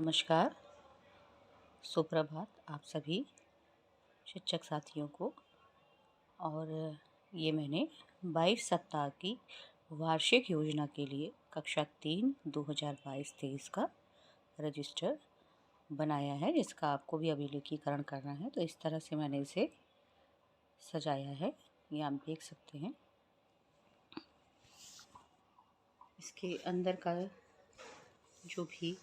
नमस्कार, सुप्रभात आप सभी शिक्षक साथियों को। और ये मैंने 22 सप्ताह की वार्षिक योजना के लिए कक्षा 3 2022-23 का रजिस्टर बनाया है, जिसका आपको भी अभिलेखीकरण करना है। तो इस तरह से मैंने इसे सजाया है, ये आप देख सकते हैं। इसके अंदर का जो भी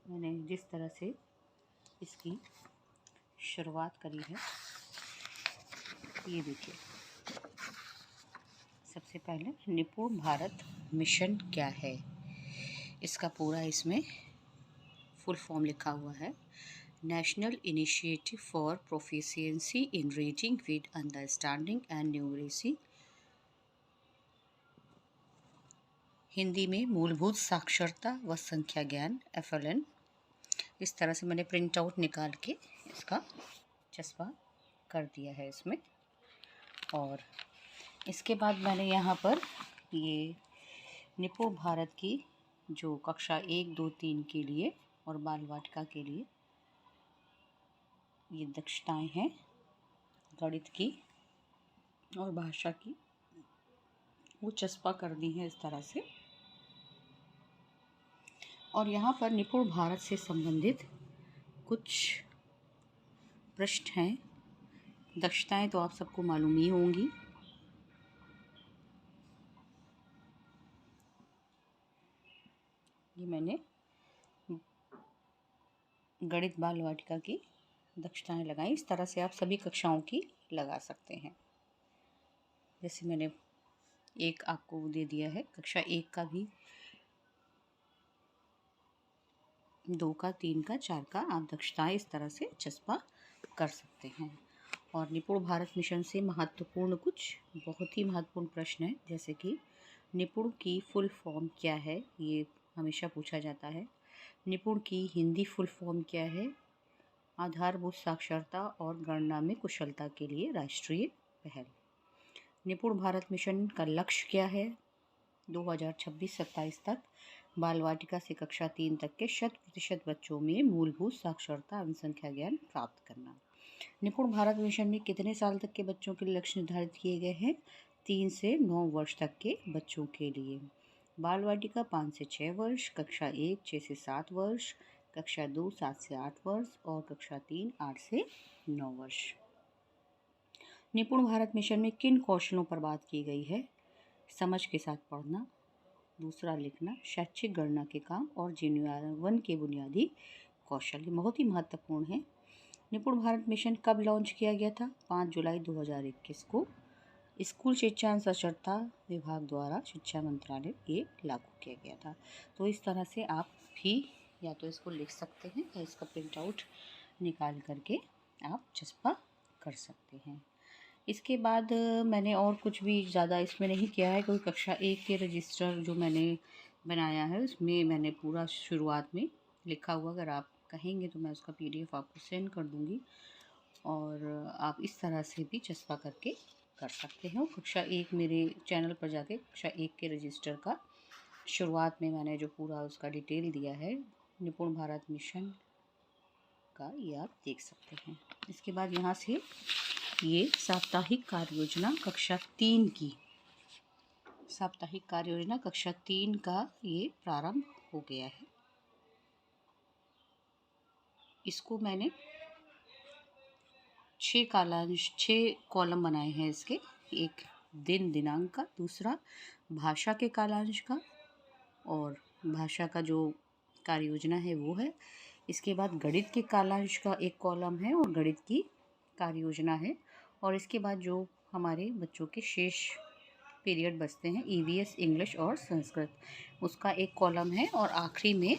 मैंने जिस तरह से इसकी शुरुआत करी है, ये देखिए। सबसे पहले निपुण भारत मिशन क्या है, इसका पूरा इसमें फुल फॉर्म लिखा हुआ है। National initiative for proficiency in reading with understanding and numeracy, Hindi में मूलभूत साक्षरता व संख्या ज्ञान, FLN। इस तरह से मैंने प्रिंट आउट निकाल के इसका चस्पा कर दिया है इसमें। और इसके बाद मैंने यहाँ पर ये निपुण भारत की जो कक्षा 1, 2, 3 के लिए और बाल वाटिका के लिए ये दक्षताएं हैं, गणित की और भाषा की, वो चस्पा कर दी है इस तरह से। और यहाँ पर निपुण भारत से संबंधित कुछ प्रश्न हैं। दक्षताएं तो आप सबको मालूम ही होंगी। ये मैंने गणित बाल वाटिका की दक्षताएं लगाई। इस तरह से आप सभी कक्षाओं की लगा सकते हैं। जैसे मैंने एक आपको दे दिया है, कक्षा 1 का भी, 2 का, 3 का, 4 का आप दक्षताएं इस तरह से चस्पा कर सकते हैं। और निपुण भारत मिशन से महत्वपूर्ण कुछ बहुत ही महत्वपूर्ण प्रश्न है, जैसे कि निपुण की फुल फॉर्म क्या है, ये हमेशा पूछा जाता है। निपुण की हिंदी फुल फॉर्म क्या है। आधारभूत साक्षरता और गणना में कुशलता के लिए राष्ट्रीय पहल। निपुण भारत मिशन का लक्ष्य क्या है। 2026-27 तक बाल वाटिका से कक्षा 3 तक के 100% बच्चों में मूलभूत साक्षरता एवं संख्या ज्ञान प्राप्त करना। निपुण भारत मिशन में कितने साल तक के बच्चों के लिए लक्ष्य निर्धारित किए गए हैं। 3 से 9 वर्ष तक के बच्चों के लिए। बाल वाटिका 5 से 6 वर्ष, कक्षा 1 6 से 7 वर्ष, कक्षा 2 7 से 8 वर्ष और कक्षा 3 8 से 9 वर्ष। निपुण भारत मिशन में किन कौशलों पर बात की गई है। समझ के साथ पढ़ना, दूसरा लिखना, शैक्षिक गणना के काम और जीवन के बुनियादी कौशल, बहुत ही महत्वपूर्ण है। निपुण भारत मिशन कब लॉन्च किया गया था। 5 जुलाई 2021 को स्कूल शिक्षा साक्षरता विभाग द्वारा शिक्षा मंत्रालय ये लागू किया गया था। तो इस तरह से आप भी या तो इसको लिख सकते हैं या इसका प्रिंट आउट निकाल करके आप चस्पा कर सकते हैं। इसके बाद मैंने और कुछ भी ज़्यादा इसमें नहीं किया है, क्योंकि कक्षा 1 के रजिस्टर जो मैंने बनाया है उसमें मैंने पूरा शुरुआत में लिखा हुआ, अगर आप कहेंगे तो मैं उसका PDF आपको सेंड कर दूँगी और आप इस तरह से भी चस्पा करके कर सकते हैं। कक्षा 1 मेरे चैनल पर जाके कक्षा 1 के रजिस्टर का शुरुआत में मैंने जो पूरा उसका डिटेल दिया है निपुण भारत मिशन का, ये आप देख सकते हैं। इसके बाद यहाँ से ये साप्ताहिक कार्य योजना कक्षा 3 की, साप्ताहिक कार्य योजना कक्षा 3 का ये प्रारंभ हो गया है। इसको मैंने 6 कॉलम बनाए हैं इसके। एक दिन दिनांक का, दूसरा भाषा के कालांश का और भाषा का जो कार्य योजना है वो है। इसके बाद गणित के कालांश का एक कॉलम है और गणित की कार्य योजना है। और इसके बाद जो हमारे बच्चों के शेष पीरियड बचते हैं, EVS इंग्लिश और संस्कृत, उसका एक कॉलम है। और आखिरी में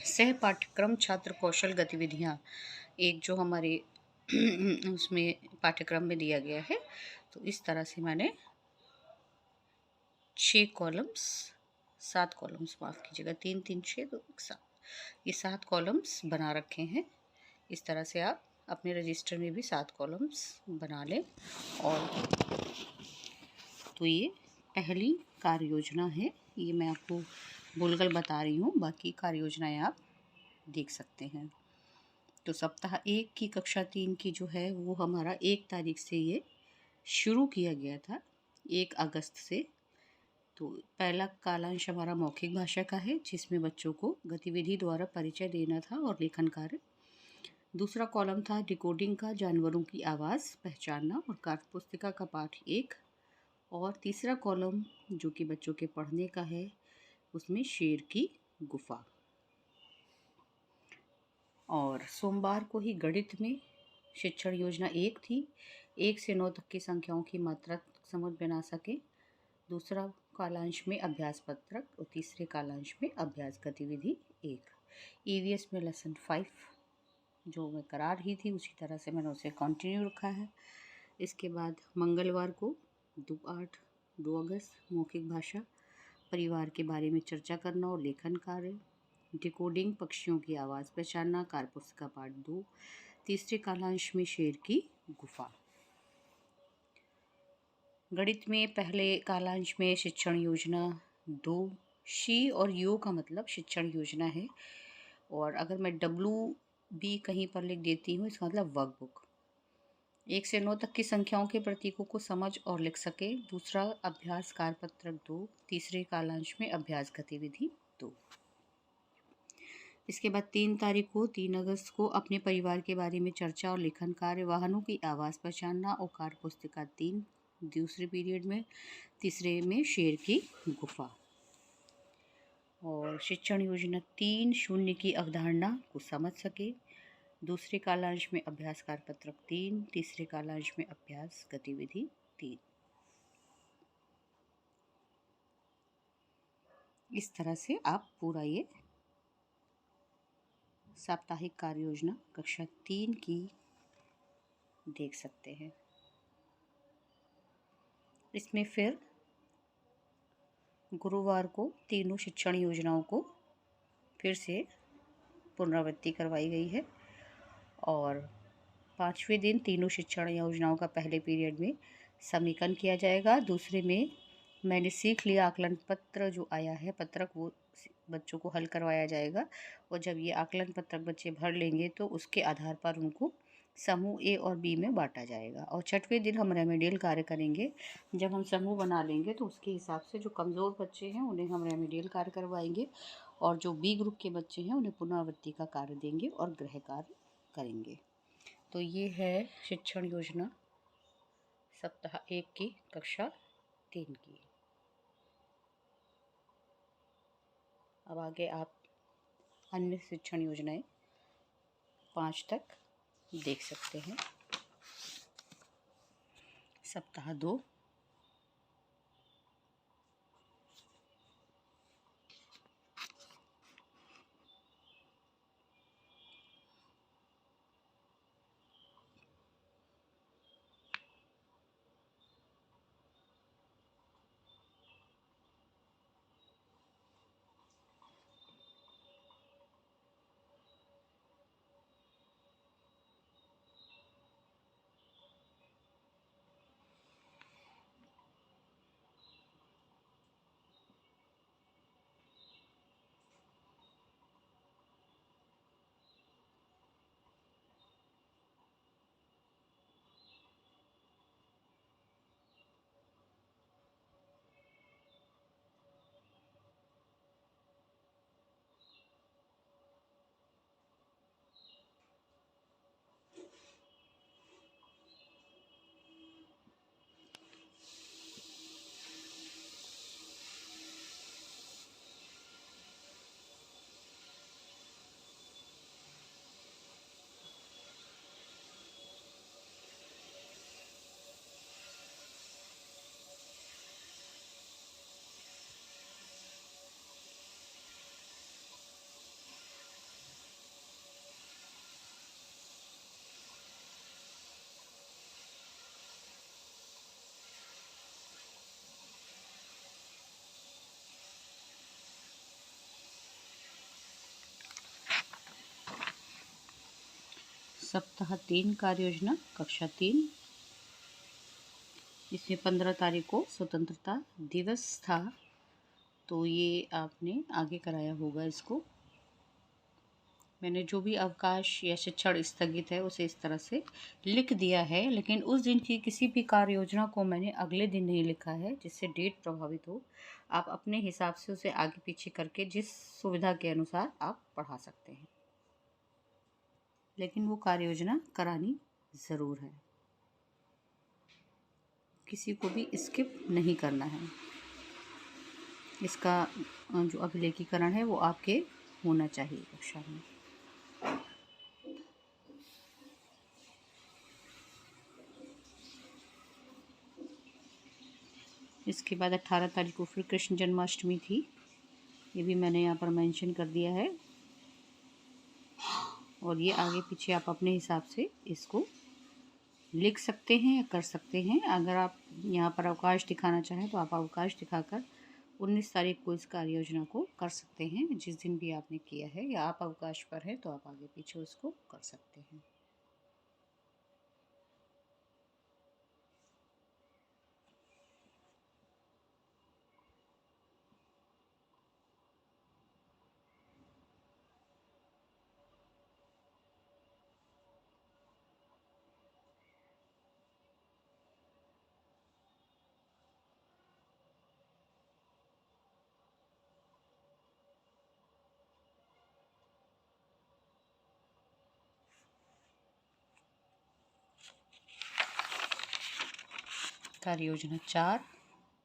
सह पाठ्यक्रम छात्र कौशल गतिविधियाँ, एक जो हमारे उसमें पाठ्यक्रम में दिया गया है। तो इस तरह से मैंने 7 कॉलम्स माफ़ कीजिएगा, 3 3 6 2 7, ये 7 कॉलम्स बना रखे हैं। इस तरह से आप अपने रजिस्टर में भी 7 कॉलम्स बना लें। और तो ये पहली कार्य योजना है, ये मैं आपको भूलकर बता रही हूँ, बाकी कार्य योजनाएं आप देख सकते हैं। तो सप्ताह 1 की कक्षा 3 की जो है वो हमारा 1 तारीख से ये शुरू किया गया था, 1 अगस्त से। तो पहला कालांश हमारा मौखिक भाषा का है, जिसमें बच्चों को गतिविधि द्वारा परिचय देना था और लेखन कार्य। दूसरा कॉलम था डिकोडिंग का, जानवरों की आवाज़ पहचानना और कार्यपुस्तिका का पाठ 1। और तीसरा कॉलम जो कि बच्चों के पढ़ने का है, उसमें शेर की गुफा। और सोमवार को ही गणित में शिक्षण योजना 1 थी, 1 से 9 तक की संख्याओं की मात्रा समझ बना सके। दूसरा कालांश में अभ्यास पत्रक और तीसरे कालांश में अभ्यास गतिविधि 1। ईवीएस में लेसन 5 जो मैं करा रही थी उसी तरह से मैंने उसे कंटिन्यू रखा है। इसके बाद मंगलवार को 2 अगस्त मौखिक भाषा, परिवार के बारे में चर्चा करना और लेखन कार्य। डिकोडिंग पक्षियों की आवाज़ पहचानना, कार्यपुस्तिका पाठ 2। तीसरे कालांश में शेर की गुफा। गणित में पहले कालांश में शिक्षण योजना 2, शी और यो का मतलब शिक्षण योजना है। और अगर मैं WB कहीं पर लिख देती हूँ, इसका मतलब वर्कबुक। 1 से 9 तक की संख्याओं के प्रतीकों को समझ और लिख सके। दूसरा अभ्यास कार्यपत्रक 2, तीसरे कालांश में अभ्यास गतिविधि 2। इसके बाद 3 तारीख को 3 अगस्त को अपने परिवार के बारे में चर्चा और लेखन कार्य, वाहनों की आवाज़ पहचानना और कार्यपुस्तिका 3 दूसरे पीरियड में। तीसरे में शेर की गुफा। और शिक्षण योजना 3 शून्य की अवधारणा को समझ सके। दूसरे कालांश में अभ्यास कार्यपत्रक 3, तीसरे कालांश में अभ्यास गतिविधि 3। इस तरह से आप पूरा ये साप्ताहिक कार्य योजना कक्षा 3 की देख सकते हैं। इसमें फिर गुरुवार को तीनों शिक्षण योजनाओं को फिर से पुनरावृत्ति करवाई गई है। और 5वें दिन तीनों शिक्षण योजनाओं का पहले पीरियड में समीकरण किया जाएगा। दूसरे में मैंने सीख लिया आकलन पत्र जो आया है पत्रक, वो बच्चों को हल करवाया जाएगा। और जब ये आकलन पत्रक बच्चे भर लेंगे तो उसके आधार पर उनको समूह A और B में बांटा जाएगा। और 6वें दिन हम रेमेडियल कार्य करेंगे। जब हम समूह बना लेंगे तो उसके हिसाब से जो कमज़ोर बच्चे हैं उन्हें हम रेमेडियल कार्य करवाएंगे, और जो B ग्रुप के बच्चे हैं उन्हें पुनरावृत्ति का कार्य देंगे और गृह कार्य करेंगे। तो ये है शिक्षण योजना सप्ताह 1 की कक्षा 3 की। अब आगे आप अन्य शिक्षण योजनाएं 5 तक देख सकते हैं। सप्ताह 2, सप्ताह 3 कार्य योजना कक्षा 3। इसमें 15 तारीख को स्वतंत्रता दिवस था, तो ये आपने आगे कराया होगा इसको। मैंने जो भी अवकाश या शिक्षण स्थगित है उसे इस तरह से लिख दिया है, लेकिन उस दिन की किसी भी कार्य योजना को मैंने अगले दिन नहीं लिखा है जिससे डेट प्रभावित हो। आप अपने हिसाब से उसे आगे पीछे करके जिस सुविधा के अनुसार आप पढ़ा सकते हैं, लेकिन वो कार्य योजना करानी ज़रूर है। किसी को भी स्किप नहीं करना है। इसका जो अभिलेखीकरण है वो आपके होना चाहिए कक्षा में। इसके बाद 18 तारीख को फिर कृष्ण जन्माष्टमी थी, ये भी मैंने यहाँ पर मेंशन कर दिया है। और ये आगे पीछे आप अपने हिसाब से इसको लिख सकते हैं या कर सकते हैं। अगर आप यहाँ पर अवकाश दिखाना चाहें तो आप अवकाश दिखाकर 19 तारीख को इस कार्य योजना को कर सकते हैं, जिस दिन भी आपने किया है, या आप अवकाश पर हैं तो आप आगे पीछे उसको कर सकते हैं। कार्य योजना 4,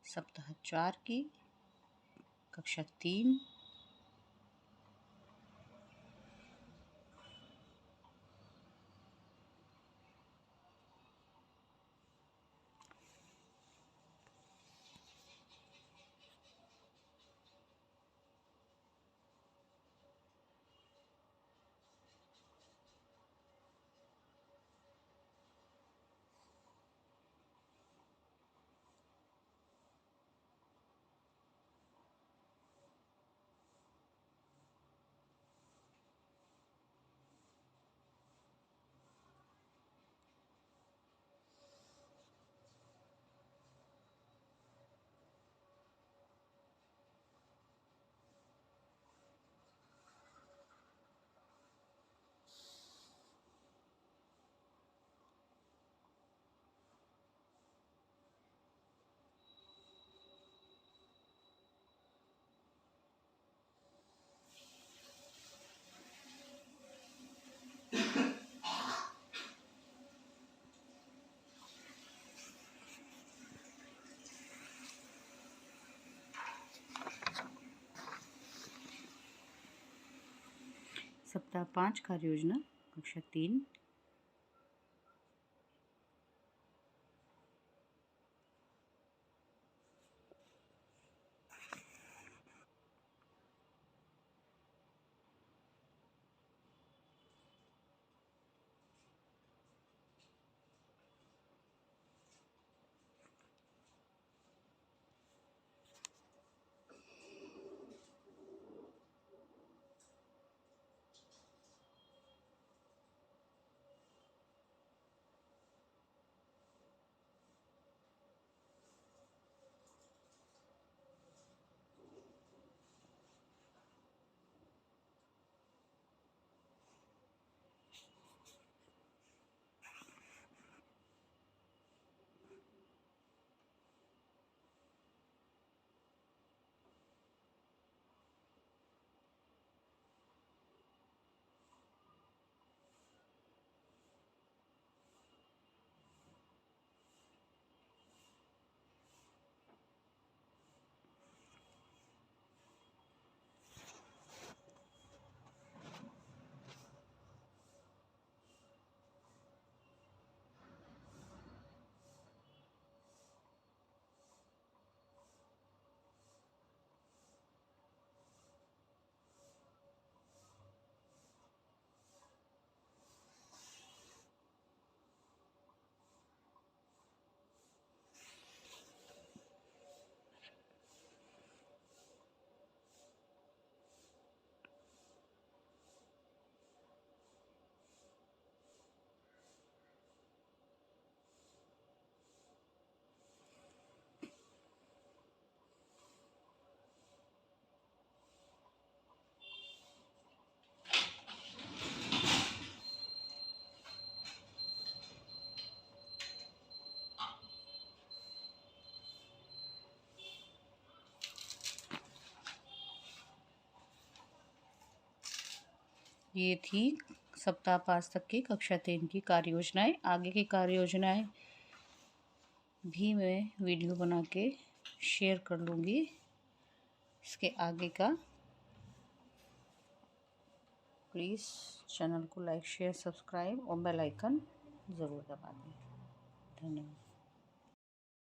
सप्ताह 4 की कक्षा 3। सप्ताह 5 कार्य योजना कक्षा 3। ये थी सप्ताह 5 तक की कक्षा 3 की कार्य योजनाएं। आगे की कार्य योजनाएं भी मैं वीडियो बना के शेयर कर लूँगी। इसके आगे का प्लीज़ चैनल को लाइक शेयर सब्सक्राइब और बेल आइकन ज़रूर दबा दें। धन्यवाद।